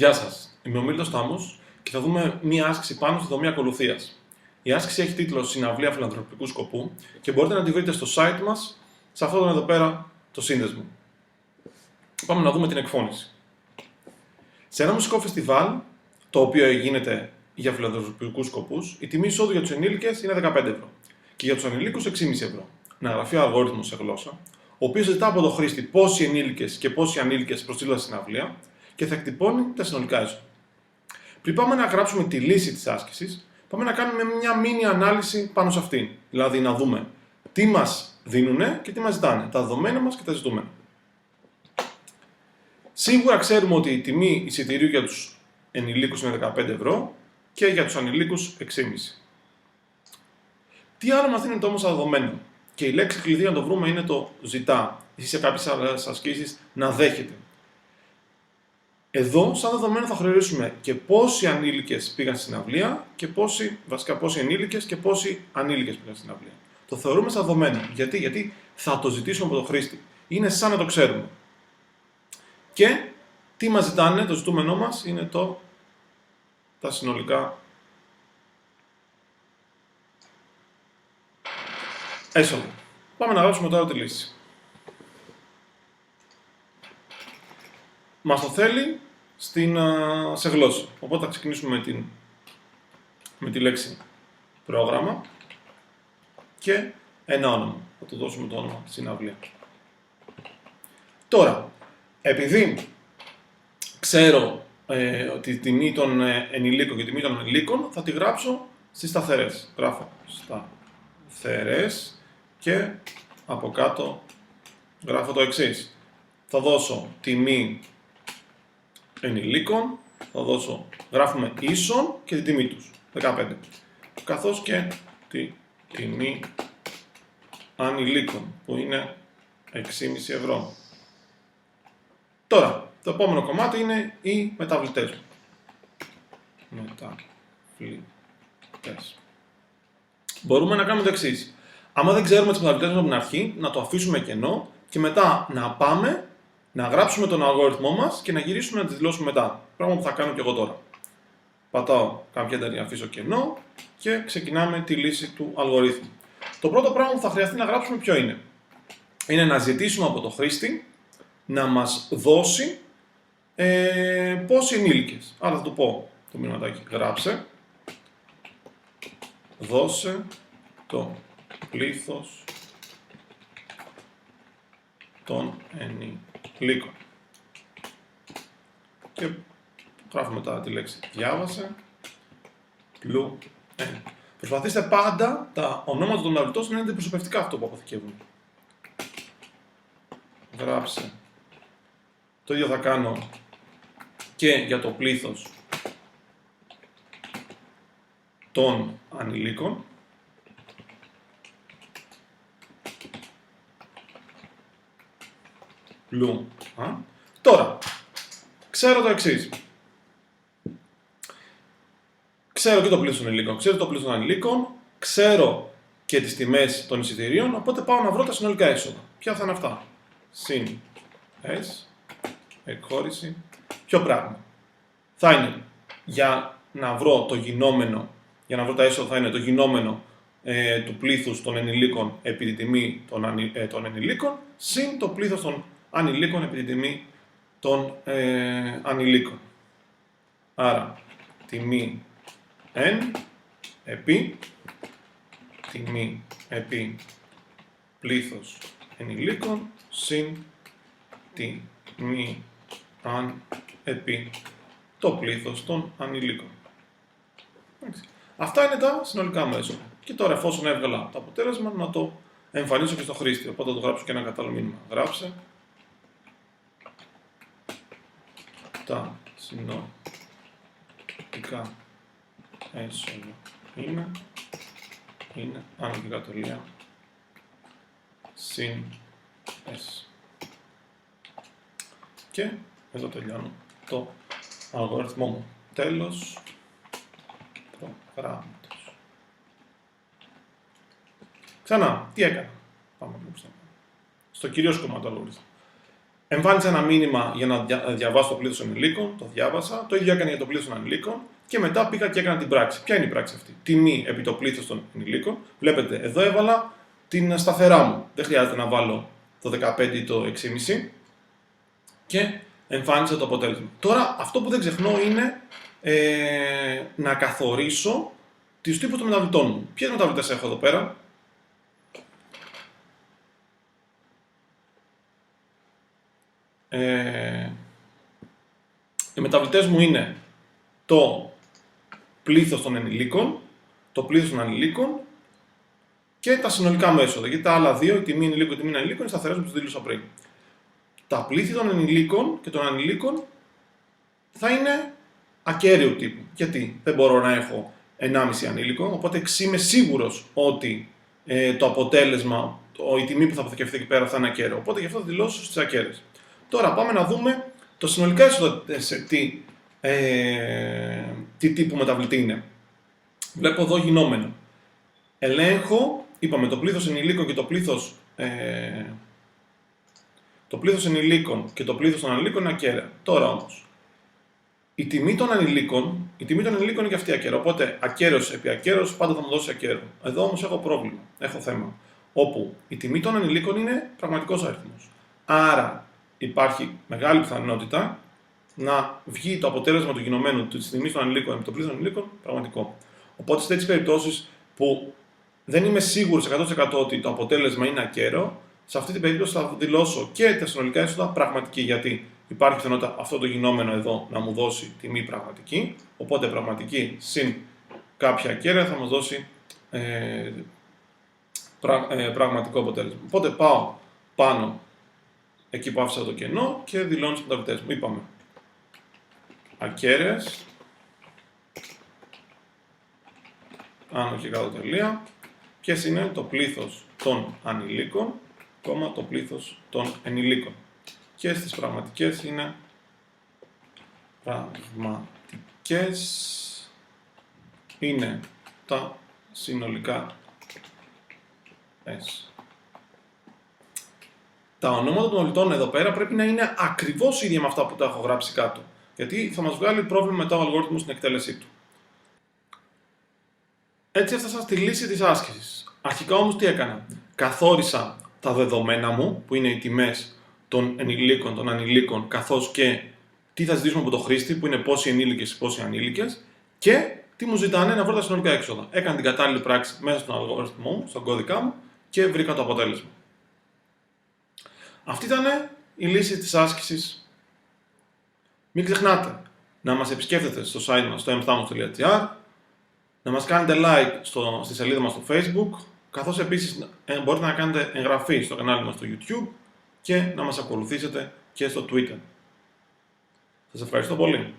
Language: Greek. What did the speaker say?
Γεια σας, είμαι ο Μίλτος Τάμος και θα δούμε μία άσκηση πάνω στη δομή ακολουθίας. Η άσκηση έχει τίτλο Συναυλία Φιλανθρωπικού Σκοπού και μπορείτε να τη βρείτε στο site μας, σε αυτόν εδώ πέρα το σύνδεσμο. Πάμε να δούμε την εκφώνηση. Σε ένα μουσικό φεστιβάλ, το οποίο γίνεται για φιλανθρωπικούς σκοπούς, η τιμή εισόδου για τους ενήλικες είναι 15 ευρώ και για τους ανηλίκους 6,5 ευρώ. Να γραφεί ο αλγόριθμος σε γλώσσα, ο οποίος ζητά από τον χρήστη πόσοι ενήλικες και πόσοι ανήλικες προσήλωσαν στην συναυλία και θα εκτυπώνει τα συνολικά έσοδα. Πριν πάμε να γράψουμε τη λύση της άσκησης, πάμε να κάνουμε μια μίνι ανάλυση πάνω σε αυτήν. Δηλαδή να δούμε τι μας δίνουνε και τι μας ζητάνε, τα δεδομένα μας και τα ζητούμενα. Σίγουρα ξέρουμε ότι η τιμή εισιτηρίου για τους ενηλίκους είναι 15 ευρώ και για τους ανηλίκους 6,5. Τι άλλο μας δίνεται όμως τα δεδομένα? Και η λέξη κλειδί να το βρούμε είναι το ζητά, ή σε κάποιες άλλες ασκήσεις να δέχεται. Εδώ, σαν δεδομένο, θα χωρίσουμε και πόσοι ανήλικες πήγαν στην συναυλία και πόσοι ενήλικες και πόσοι ανήλικες πήγαν στην συναυλία. Το θεωρούμε σαν δεδομένο. Γιατί θα το ζητήσουμε από τον χρήστη. Είναι σαν να το ξέρουμε. Και τι μας ζητάνε, το ζητούμενό μας είναι τα συνολικά έσοδα. Πάμε να γράψουμε τώρα τη λύση. Μας το θέλει σε γλώσσα. Οπότε θα ξεκινήσουμε με τη λέξη πρόγραμμα και ένα όνομα. Θα του δώσουμε το όνομα συναυλία. Τώρα, επειδή ξέρω τη τιμή των ενηλίκων και τη τιμή των ανηλίκων, θα τη γράψω στις σταθερές. Γράφω σταθερές και από κάτω γράφω το εξής. Θα δώσω τιμή ενηλίκων, γράφουμε ίσον και τη τιμή τους, 15. Καθώς και τη τιμή ανηλίκων, που είναι 6,5 ευρώ. Τώρα, το επόμενο κομμάτι είναι οι μεταβλητές. Μεταβλητές. Μπορούμε να κάνουμε το εξής. Άμα δεν ξέρουμε τις μεταβλητές μας από την αρχή, να το αφήσουμε κενό και μετά να πάμε να γράψουμε τον αλγόριθμό μας και να γυρίσουμε να τη δηλώσουμε μετά. Πράγμα που θα κάνω και εγώ τώρα. Πατάω κάποια ένταρη, αφήσω κενό και ξεκινάμε τη λύση του αλγορίθμου. Το πρώτο πράγμα που θα χρειαστεί να γράψουμε ποιο είναι? Είναι να ζητήσουμε από τον χρήστη να μας δώσει πόσοι ενήλικες. Άρα θα του πω το μηνυματάκι, γράψε, δώσε το πλήθος των ενηλίκων. Και γράφουμε μετά τη λέξη διάβασε, Προσπαθήστε πάντα τα ονόματα των μεταβλητών να είναι αντιπροσωπευτικά αυτό που αποθηκεύουν. Γράψε. Το ίδιο θα κάνω και για το πλήθος των ανηλίκων. Τώρα, ξέρω το εξής. Ξέρω και το πλήθος των ενηλίκων, ξέρω το πλήθος των ανηλίκων, ξέρω και τις τιμές των εισιτηρίων, οπότε πάω να βρω τα συνολικά έσοδα. Ποια θα είναι αυτά? Συν S, εκχώρηση, ποιο πράγμα? Θα είναι για να βρω το γινόμενο, για να βρω τα έσοδα θα είναι το γινόμενο του πλήθους των ενηλίκων επί τη τιμή των ενηλίκων, συν το πλήθος των ανηλίκων επί τη τιμή των ανηλίκων. Άρα, τιμή N επί τιμή επί πλήθος ενηλίκων συν τιμή αν επί το πλήθος των ανηλίκων. Αυτά είναι τα συνολικά μου έσοδα. Και τώρα, εφόσον έβγαλα το αποτέλεσμα, να το εμφανίσω και στο χρήστη. Οπότε θα το γράψω και ένα κατάλληλο μήνυμα. Γράψε τα συνολικά έσοδα είναι αναλογικά τελεία συν S. Και εδώ τελειώνω το αλγοριθμό μου. Τέλος προγράμματος. Ξανά, τι έκανα? Πάμε στο κυρίως κομμάτι του αλγοριθμού. Εμφάνισε ένα μήνυμα για να διαβάσω το πλήθος των ενηλίκων, το διάβασα, το ίδιο έκανε για το πλήθος των ανηλίκων και μετά πήγα και έκανα την πράξη. Ποια είναι η πράξη αυτή? Τιμή επί το πλήθος των ενηλίκων. Βλέπετε, εδώ έβαλα την σταθερά μου. Δεν χρειάζεται να βάλω το 15 ή το 6,5 και εμφάνισε το αποτέλεσμα. Τώρα, αυτό που δεν ξεχνώ είναι να καθορίσω τους τύπους των μεταβλητών μου. Ποιες μεταβλητές έχω εδώ πέρα? Οι μεταβλητές μου είναι το πλήθος των ενηλίκων, το πλήθος των ανηλίκων και τα συνολικά μου έσοδα. Γιατί τα άλλα δύο, η τιμή ενηλίκων και η τιμή ανηλίκων, είναι σταθερές που τους δήλωσα πριν. Τα πλήθη των ενηλίκων και των ανηλίκων θα είναι ακέραίου τύπου. Γιατί δεν μπορώ να έχω 1,5 ανήλικο, οπότε είμαι σίγουρος ότι το αποτέλεσμα, η τιμή που θα αποθηκευτεί εκεί πέρα θα είναι ακέραιο. Οπότε γι' αυτό θα δηλώσω στις ακέραιες. Τώρα πάμε να δούμε το συνολικά έσοδα τι τύπου μεταβλητή είναι. Βλέπω εδώ γινόμενο. Ελέγχω, είπαμε, το πλήθος ενηλίκων και το πλήθος ενηλίκων και το πλήθος των ανηλίκων είναι ακέραια. Τώρα όμως, η τιμή των ανηλίκων είναι και αυτή ακέραια. Οπότε ακέραιος επί ακέραιος πάντα θα μου δώσει ακέραιο. Εδώ όμως έχω πρόβλημα, έχω θέμα. Όπου η τιμή των ανηλίκων είναι πραγματικός αριθμός. Άρα υπάρχει μεγάλη πιθανότητα να βγει το αποτέλεσμα του γινωμένου της τιμής των ανηλίκων με το πλήθος των ανηλίκων πραγματικό. Οπότε σε τέτοιες περιπτώσεις που δεν είμαι σίγουρος 100% ότι το αποτέλεσμα είναι ακέραιο, σε αυτή την περίπτωση θα δηλώσω και τα συνολικά έσοδα πραγματική. Γιατί υπάρχει πιθανότητα αυτό το γινόμενο εδώ να μου δώσει τιμή πραγματική. Οπότε πραγματική συν κάποια ακέραια θα μας δώσει πραγματικό αποτέλεσμα. Οπότε πάω πάνω εκεί που άφησα το κενό και δηλώνω τις μεταβλητές μου. Είπαμε ακέραιες, άνω και κάτω τελεία. Ποιες είναι? Το πλήθος των ανηλίκων, το πλήθος των ενηλίκων. Και στις πραγματικές είναι είναι τα συνολικά S. Τα ονόματα των μεταβλητών εδώ πέρα πρέπει να είναι ακριβώς ίδια με αυτά που τα έχω γράψει κάτω. Γιατί θα μας βγάλει πρόβλημα μετά ο αλγόριθμος στην εκτέλεσή του. Έτσι έφτασα στη λύση της άσκησης. Αρχικά όμως τι έκανα? Καθόρισα τα δεδομένα μου, που είναι οι τιμές των ενηλίκων, των ανηλίκων, καθώς και τι θα ζητήσουμε από το χρήστη, που είναι πόσοι ενήλικες και πόσοι ανήλικες, και τι μου ζητάνε να βρω τα συνολικά έξοδα. Έκανα την κατάλληλη πράξη μέσα στον αλγόριθμό μου, στον κώδικά μου και βρήκα το αποτέλεσμα. Αυτή ήταν η λύση της άσκησης. Μην ξεχνάτε να μας επισκέφτετε στο site μας, στο mthamos.gr, να μας κάνετε like στη σελίδα μας στο Facebook, καθώς επίσης μπορείτε να κάνετε εγγραφή στο κανάλι μας στο YouTube και να μας ακολουθήσετε και στο Twitter. Σας ευχαριστώ πολύ.